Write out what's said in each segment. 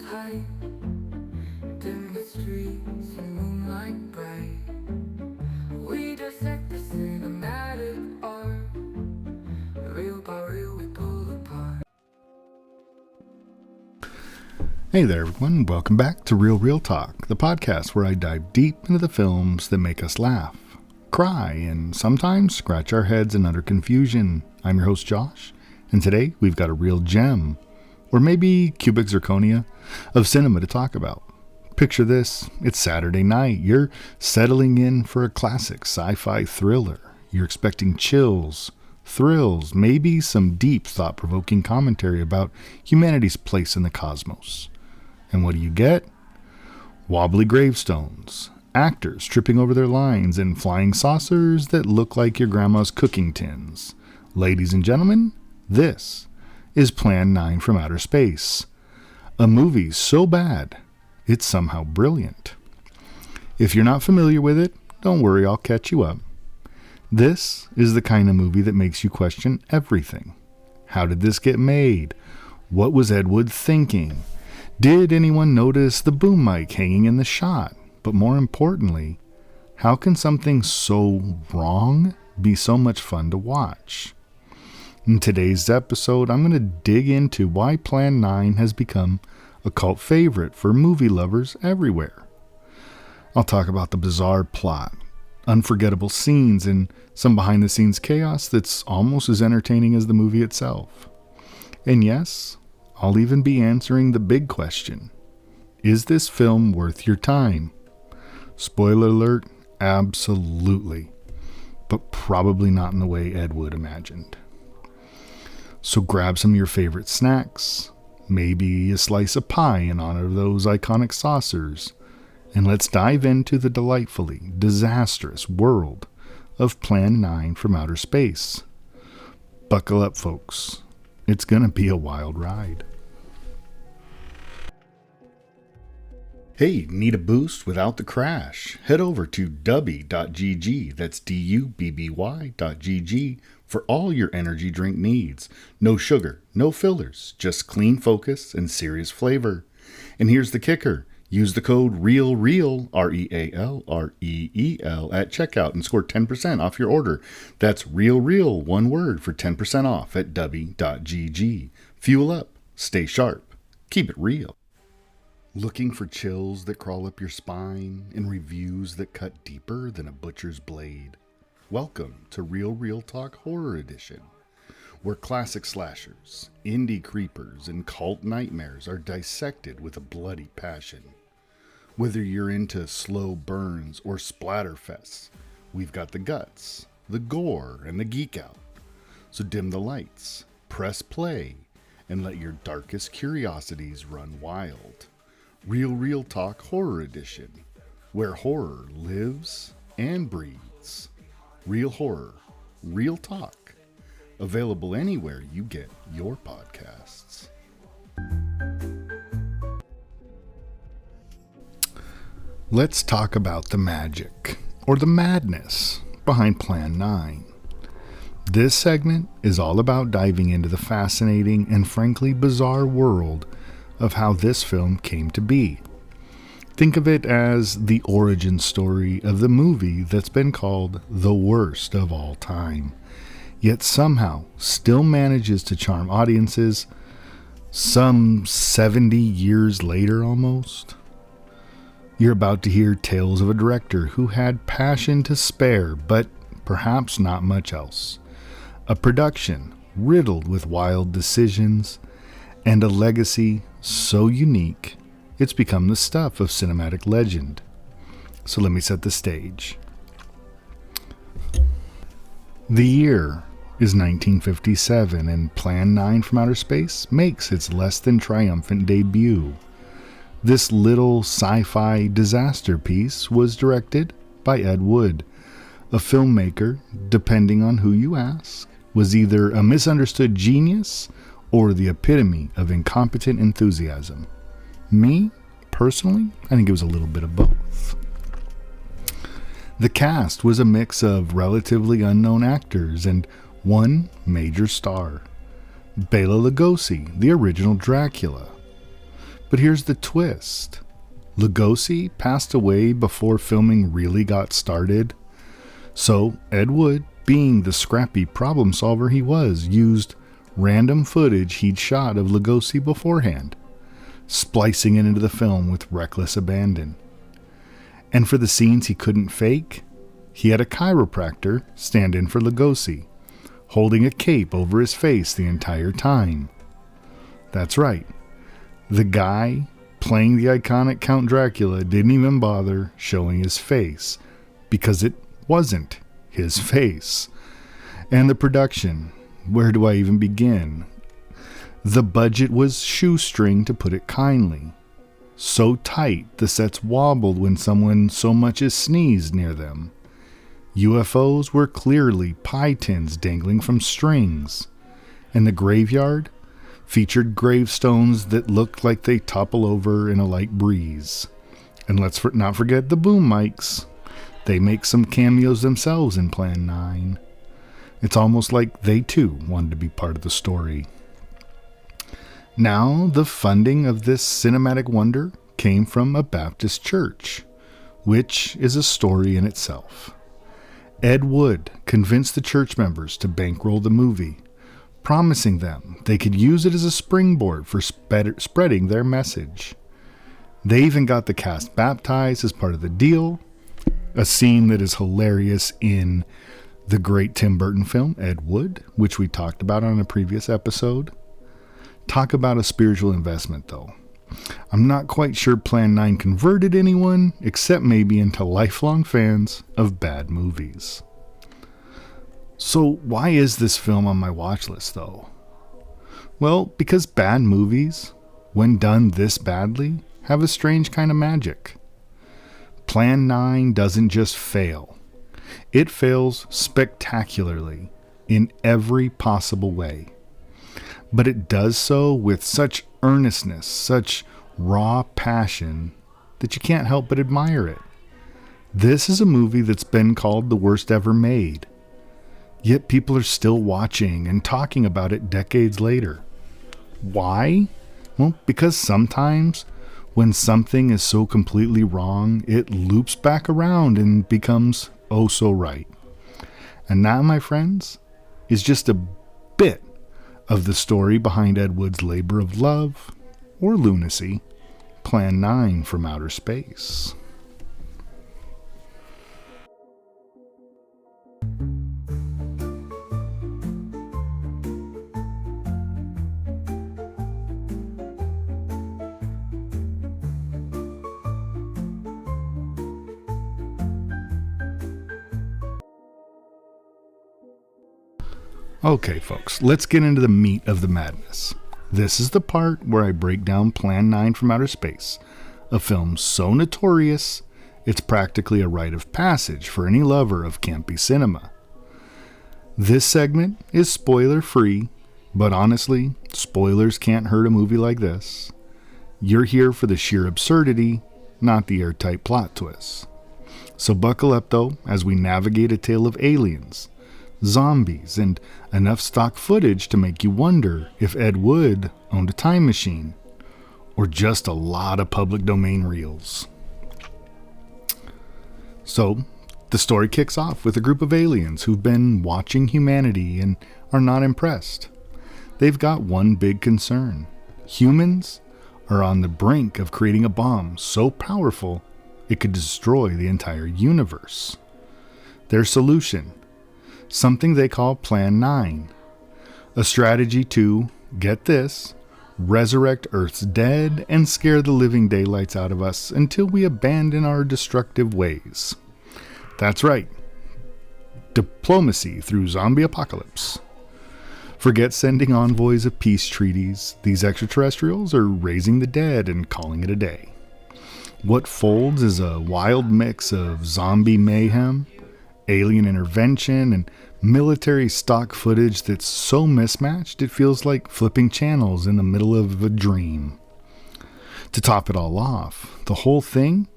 tight, dim the streets in moonlight bright. We dissect the cinematic art, real by real we pull apart. Hey there everyone, welcome back to Real Talk, the podcast where I dive deep into the films that make us laugh, cry, and sometimes scratch our heads in utter confusion. I'm your host Josh, and today we've got a real gem, or maybe cubic zirconia, of cinema to talk about. Picture this, it's Saturday night, you're settling in for a classic sci-fi thriller. You're expecting chills, thrills, maybe some deep thought-provoking commentary about humanity's place in the cosmos. And what do you get? Wobbly gravestones, actors tripping over their lines, and flying saucers that look like your grandma's cooking tins. Ladies and gentlemen, this is Plan 9 from Outer Space. A movie so bad, it's somehow brilliant. If you're not familiar with it, don't worry, I'll catch you up. This is the kind of movie that makes you question everything. How did this get made? What was Ed Wood thinking? Did anyone notice the boom mic hanging in the shot? But more importantly, how can something so wrong be so much fun to watch? In today's episode, I'm going to dig into why Plan 9 has become a cult favorite for movie lovers everywhere. I'll talk about the bizarre plot, unforgettable scenes, and some behind-the-scenes chaos that's almost as entertaining as the movie itself. And yes, I'll even be answering the big question. Is this film worth your time? Spoiler alert, absolutely. But probably not in the way Ed Wood imagined. So grab some of your favorite snacks, maybe a slice of pie in honor of those iconic saucers, and let's dive into the delightfully disastrous world of Plan 9 from Outer Space. Buckle up, folks. It's gonna be a wild ride. Hey, need a boost without the crash? Head over to dubby.gg, that's dubby.gg, for all your energy drink needs. No sugar, no fillers, just clean focus and serious flavor. And here's the kicker. Use the code REALREAL, REALREEL, at checkout and score 10% off your order. That's REALREAL, one word, for 10% off at dubby.gg. Fuel up, stay sharp, keep it real. Looking for chills that crawl up your spine and reviews that cut deeper than a butcher's blade? Welcome to Real Talk Horror Edition, where classic slashers, indie creepers, and cult nightmares are dissected with a bloody passion. Whether you're into slow burns or splatterfests, we've got the guts, the gore, and the geek out. So dim the lights, press play, and let your darkest curiosities run wild. Real Talk Horror Edition, where horror lives and breathes. Real horror, real talk. Available anywhere you get your podcasts. Let's talk about the magic, or the madness, behind Plan 9. This segment is all about diving into the fascinating and frankly bizarre world of how this film came to be. Think of it as the origin story of the movie that's been called the worst of all time, yet somehow still manages to charm audiences some 70 years later almost. You're about to hear tales of a director who had passion to spare, but perhaps not much else. A production riddled with wild decisions, and a legacy so unique, it's become the stuff of cinematic legend. So let me set the stage. The year is 1957, and Plan 9 from Outer Space makes its less than triumphant debut. This little sci-fi disaster piece was directed by Ed Wood, a filmmaker, depending on who you ask, was either a misunderstood genius or the epitome of incompetent enthusiasm. Me, personally, I think it was a little bit of both. The cast was a mix of relatively unknown actors and one major star, Bela Lugosi, the original Dracula, But here's the twist. Lugosi passed away before filming really got started. So Ed Wood, being the scrappy problem solver he was, used random footage he'd shot of Lugosi beforehand, splicing it into the film with reckless abandon. And for the scenes he couldn't fake, he had a chiropractor stand in for Lugosi, holding a cape over his face the entire time. That's right. The guy playing the iconic Count Dracula didn't even bother showing his face, because it wasn't his face. And the production, where do I even begin? The budget was shoestring, to put it kindly. So tight the sets wobbled when someone so much as sneezed near them. UFOs were clearly pie tins dangling from strings, and the graveyard featured gravestones that looked like they topple over in a light breeze. And let's not forget the boom mics. They make some cameos themselves in Plan 9. It's almost like they too wanted to be part of the story. Now, the funding of this cinematic wonder came from a Baptist church, which is a story in itself. Ed Wood convinced the church members to bankroll the movie, promising them they could use it as a springboard for spreading their message. They even got the cast baptized as part of the deal, a scene that is hilarious in the great Tim Burton film, Ed Wood, which we talked about on a previous episode. Talk about a spiritual investment, though. I'm not quite sure Plan 9 converted anyone, except maybe into lifelong fans of bad movies. So why is this film on my watch list, though? Well, because bad movies, when done this badly, have a strange kind of magic. Plan 9 doesn't just fail. It fails spectacularly in every possible way. But it does so with such earnestness, such raw passion, that you can't help but admire it. This is a movie that's been called the worst ever made. Yet people are still watching and talking about it decades later. Why? Well, because sometimes when something is so completely wrong, it loops back around and becomes oh so right. And that, my friends, is just a bit of the story behind Ed Wood's labor of love, or lunacy, Plan 9 from Outer Space. Okay, folks, let's get into the meat of the madness. This is the part where I break down Plan 9 from Outer Space, a film so notorious it's practically a rite of passage for any lover of campy cinema. This segment is spoiler-free, but honestly, spoilers can't hurt a movie like this. You're here for the sheer absurdity, not the airtight plot twists. So buckle up, though, as we navigate a tale of aliens, zombies, and enough stock footage to make you wonder if Ed Wood owned a time machine, or just a lot of public domain reels. So, the story kicks off with a group of aliens who've been watching humanity and are not impressed. They've got one big concern. Humans are on the brink of creating a bomb so powerful it could destroy the entire universe. Their solution: something they call Plan 9, a strategy to, get this, resurrect Earth's dead and scare the living daylights out of us until we abandon our destructive ways. That's right, diplomacy through zombie apocalypse. Forget sending envoys of peace treaties. These extraterrestrials are raising the dead and calling it a day. What folds is a wild mix of zombie mayhem, alien intervention, and military stock footage that's so mismatched it feels like flipping channels in the middle of a dream. To top it all off, the whole thing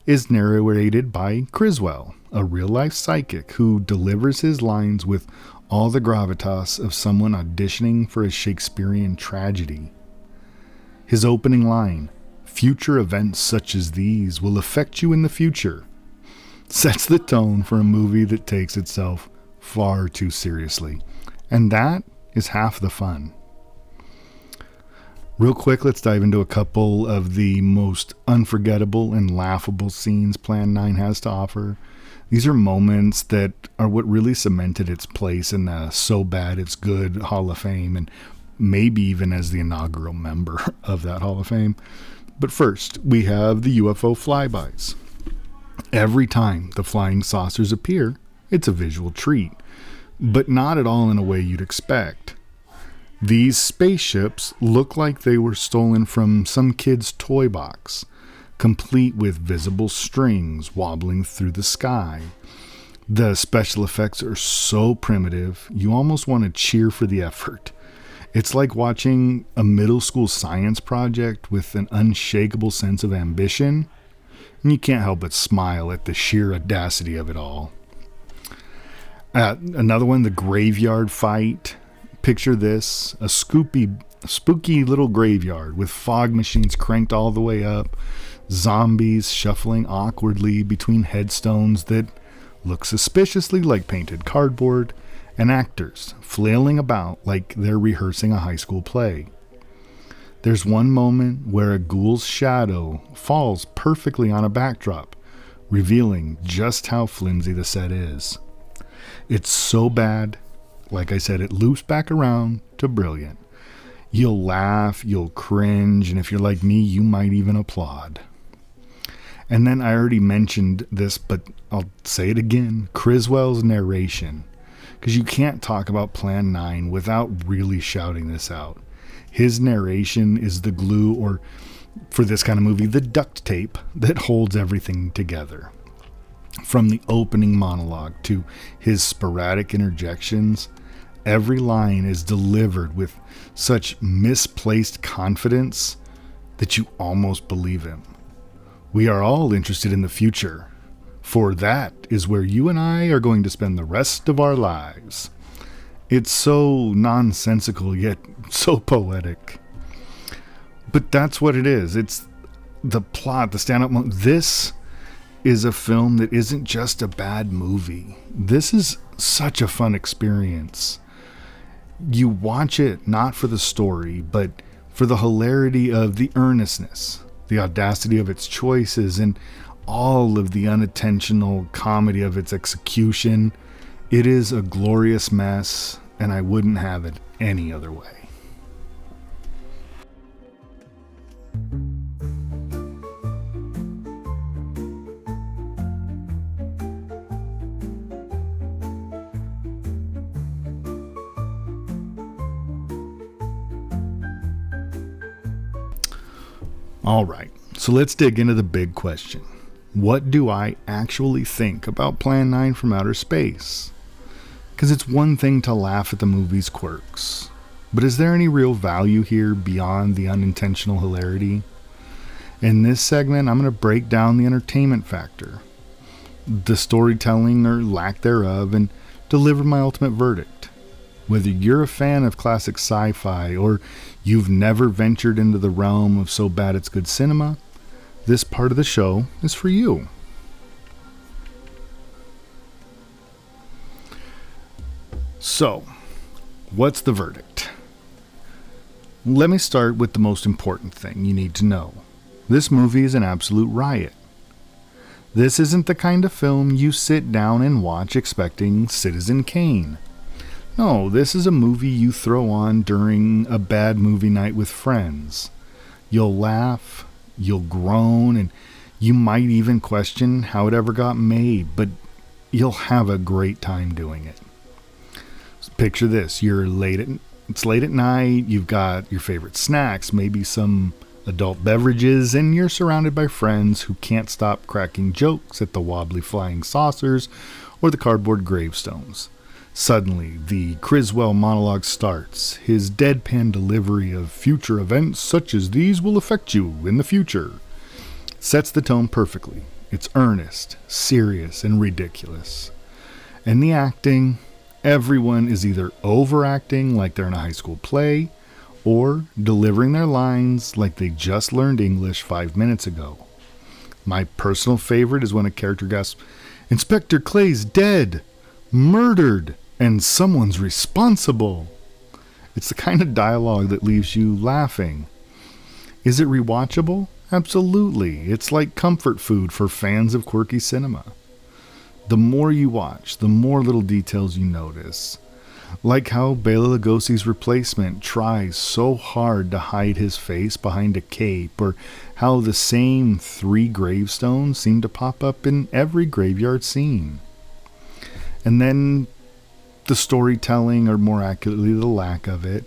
is narrated by Criswell, a real-life psychic who delivers his lines with all the gravitas of someone auditioning for a Shakespearean tragedy. His opening line, future events such as these will affect you in the future, sets the tone for a movie that takes itself far too seriously. And that is half the fun. Real quick, let's dive into a couple of the most unforgettable and laughable scenes Plan 9 has to offer. These are moments that are what really cemented its place in the So Bad It's Good Hall of Fame, and maybe even as the inaugural member of that Hall of Fame. But first, we have the UFO flybys. Every time the flying saucers appear, it's a visual treat, but not at all in a way you'd expect. These spaceships look like they were stolen from some kid's toy box, complete with visible strings wobbling through the sky. The special effects are so primitive, you almost want to cheer for the effort. It's like watching a middle school science project with an unshakable sense of ambition, and you can't help but smile at the sheer audacity of it all. Another one, the graveyard fight. Picture this, a spooky little graveyard with fog machines cranked all the way up, zombies shuffling awkwardly between headstones that look suspiciously like painted cardboard, and actors flailing about like they're rehearsing a high school play. There's one moment where a ghoul's shadow falls perfectly on a backdrop, revealing just how flimsy the set is. It's so bad, like I said, it loops back around to brilliant. You'll laugh, you'll cringe, and if you're like me, you might even applaud. And then I already mentioned this, but I'll say it again, Criswell's narration. Because you can't talk about Plan 9 without really shouting this out. His narration is the glue, or for this kind of movie, the duct tape that holds everything together. From the opening monologue to his sporadic interjections, every line is delivered with such misplaced confidence that you almost believe him. We are all interested in the future, for that is where you and I are going to spend the rest of our lives. It's so nonsensical, yet so poetic. But that's what it is. It's the plot, the stand-up moment. This is a film that isn't just a bad movie. This is such a fun experience. You watch it not for the story, but for the hilarity of the earnestness, the audacity of its choices, and all of the unintentional comedy of its execution. It is a glorious mess, and I wouldn't have it any other way. All right, so let's dig into the big question. What do I actually think about Plan 9 from Outer Space? Because it's one thing to laugh at the movie's quirks, but is there any real value here beyond the unintentional hilarity? In this segment, I'm going to break down the entertainment factor, the storytelling or lack thereof, and deliver my ultimate verdict. Whether you're a fan of classic sci-fi or you've never ventured into the realm of So Bad It's Good cinema, this part of the show is for you. So, what's the verdict? Let me start with the most important thing you need to know. This movie is an absolute riot. This isn't the kind of film you sit down and watch expecting Citizen Kane. No, this is a movie you throw on during a bad movie night with friends. You'll laugh, you'll groan, and you might even question how it ever got made, but you'll have a great time doing it. So picture this, it's late at night, you've got your favorite snacks, maybe some adult beverages, and you're surrounded by friends who can't stop cracking jokes at the wobbly flying saucers or the cardboard gravestones. Suddenly, the Criswell monologue starts. His deadpan delivery of future events such as these will affect you in the future sets the tone perfectly. It's earnest, serious, and ridiculous. And the acting, everyone is either overacting like they're in a high school play, or delivering their lines like they just learned English 5 minutes ago. My personal favorite is when a character gasps, "Inspector Clay's dead, murdered, and someone's responsible." It's the kind of dialogue that leaves you laughing. Is it rewatchable? Absolutely. It's like comfort food for fans of quirky cinema. The more you watch, the more little details you notice. Like how Bela Lugosi's replacement tries so hard to hide his face behind a cape, or how the same 3 gravestones seem to pop up in every graveyard scene. And then the storytelling, or more accurately, the lack of it.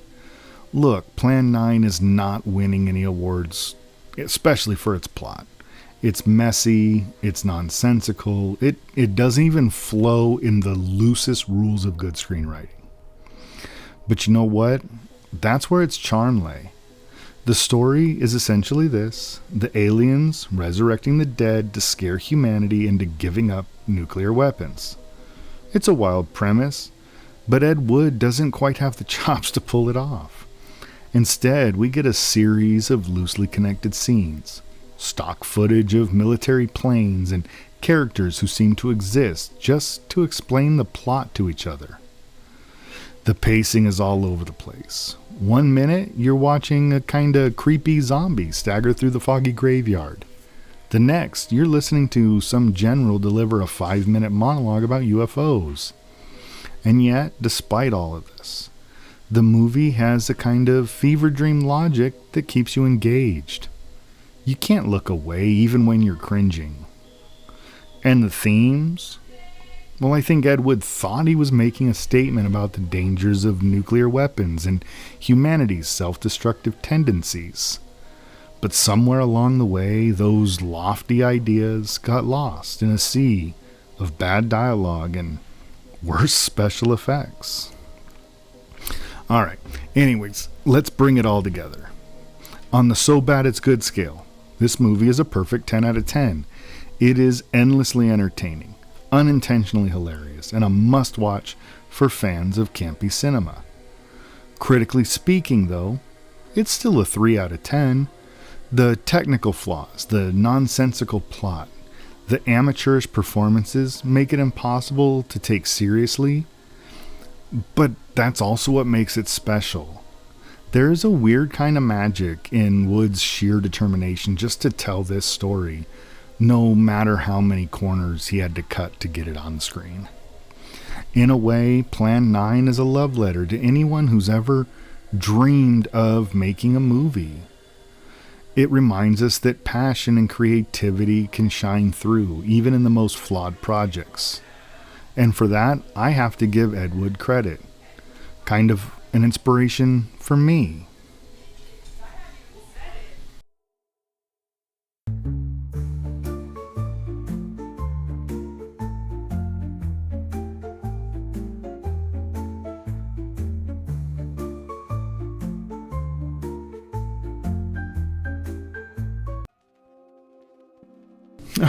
Look, Plan 9 is not winning any awards, especially for its plot. It's messy, it's nonsensical, it doesn't even flow in the loosest rules of good screenwriting. But you know what? That's where its charm lay. The story is essentially this: the aliens resurrecting the dead to scare humanity into giving up nuclear weapons. It's a wild premise, but Ed Wood doesn't quite have the chops to pull it off. Instead, we get a series of loosely connected scenes, stock footage of military planes, and characters who seem to exist just to explain the plot to each other. The pacing is all over the place. 1 minute, you're watching a kinda creepy zombie stagger through the foggy graveyard. The next, you're listening to some general deliver a 5-minute monologue about UFOs. And yet, despite all of this, the movie has a kind of fever dream logic that keeps you engaged. You can't look away even when you're cringing. And the themes? Well, I think Ed Wood thought he was making a statement about the dangers of nuclear weapons and humanity's self-destructive tendencies. But somewhere along the way, those lofty ideas got lost in a sea of bad dialogue and worse special effects. Alright, anyways, let's bring it all together. On the so bad it's good scale, this movie is a perfect 10 out of 10. It is endlessly entertaining, unintentionally hilarious, and a must-watch for fans of campy cinema. Critically speaking, though, it's still a 3 out of 10. The technical flaws, the nonsensical plot, the amateurish performances make it impossible to take seriously, but that's also what makes it special. There is a weird kind of magic in Wood's sheer determination just to tell this story, no matter how many corners he had to cut to get it on the screen. In a way, Plan 9 is a love letter to anyone who's ever dreamed of making a movie. It reminds us that passion and creativity can shine through, even in the most flawed projects. And for that, I have to give Ed Wood credit. Kind of an inspiration for me.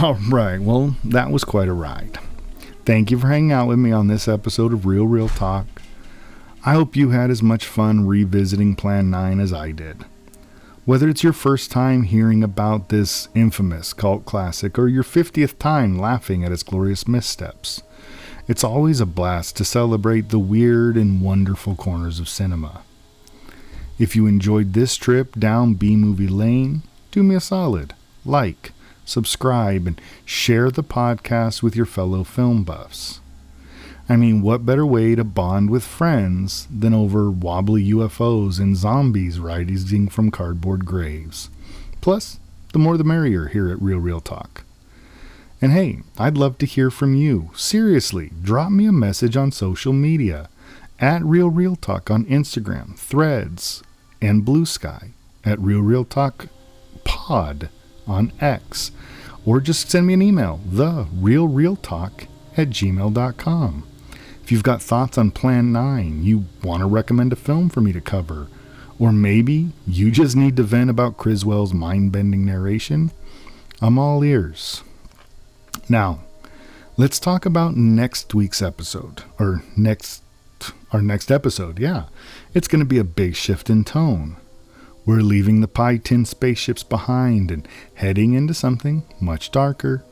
All right, well, that was quite a ride. Thank you for hanging out with me on this episode of Real Talk. I hope you had as much fun revisiting Plan 9 as I did. Whether it's your first time hearing about this infamous cult classic or your 50th time laughing at its glorious missteps, it's always a blast to celebrate the weird and wonderful corners of cinema. If you enjoyed this trip down B-movie lane, do me a solid. Like, subscribe, and share the podcast with your fellow film buffs. I mean, what better way to bond with friends than over wobbly UFOs and zombies rising from cardboard graves? Plus, the more the merrier here at Real Talk. And hey, I'd love to hear from you. Seriously, drop me a message on social media at Real Talk on Instagram, Threads, and Blue Sky, at Real Talk Pod on X, or just send me an email, therealrealtalk@gmail.com. If you've got thoughts on Plan 9, you want to recommend a film for me to cover, or maybe you just need to vent about Criswell's mind-bending narration, I'm all ears. Now, let's talk about next week's episode, or next Our next episode, yeah, it's going to be a big shift in tone. We're leaving the pie tin spaceships behind and heading into something much darker,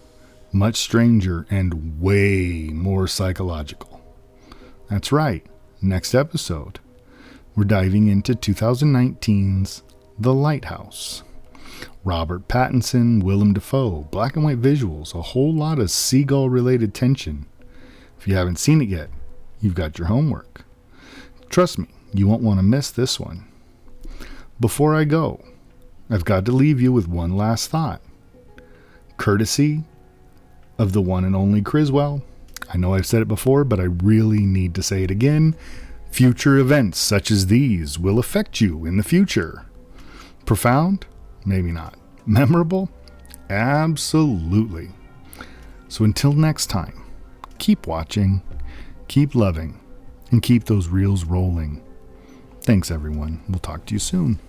much stranger, and way more psychological. That's right, next episode, we're diving into 2019's The Lighthouse. Robert Pattinson, Willem Dafoe, black and white visuals, a whole lot of seagull-related tension. If you haven't seen it yet, you've got your homework. Trust me, you won't want to miss this one. Before I go, I've got to leave you with one last thought. Courtesy of the one and only Criswell. I know I've said it before, but I really need to say it again. Future events such as these will affect you in the future. Profound? Maybe not. Memorable? Absolutely. So until next time, keep watching, keep loving, and keep those reels rolling. Thanks, everyone. We'll talk to you soon.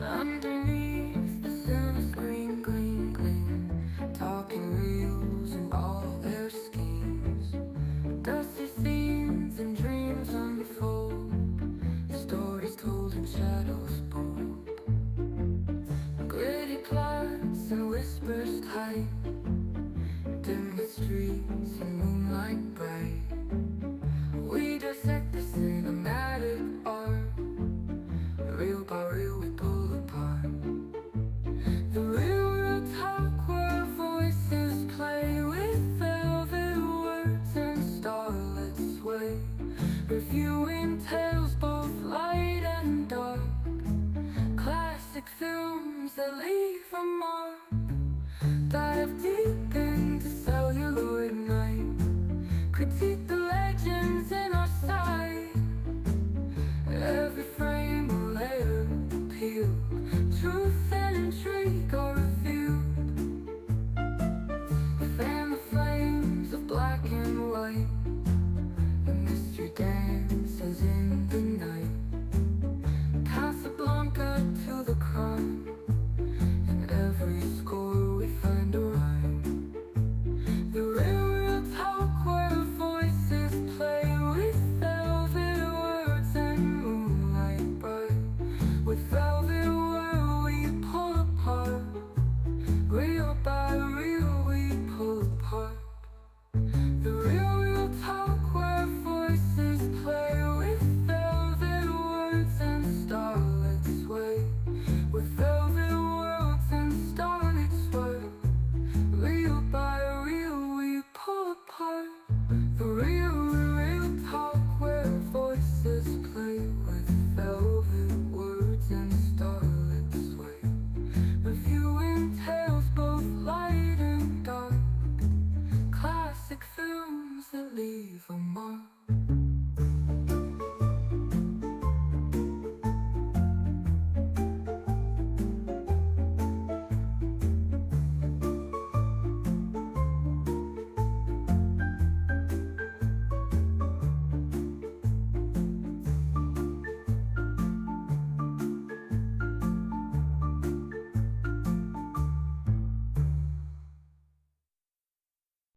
Underneath the sun screen, gleam, gleam, talking reels and all their schemes. Dusty scenes and dreams unfold, stories told in shadows bold. Gritty plots and whispers tight, dim the streets and moonlight bright. We dissect the cinematic art, reel by reel we pull apart. The real talk where voices play with velvet words and starlit sway, reviewing tales both light and dark, classic films that leave a mark, dive deep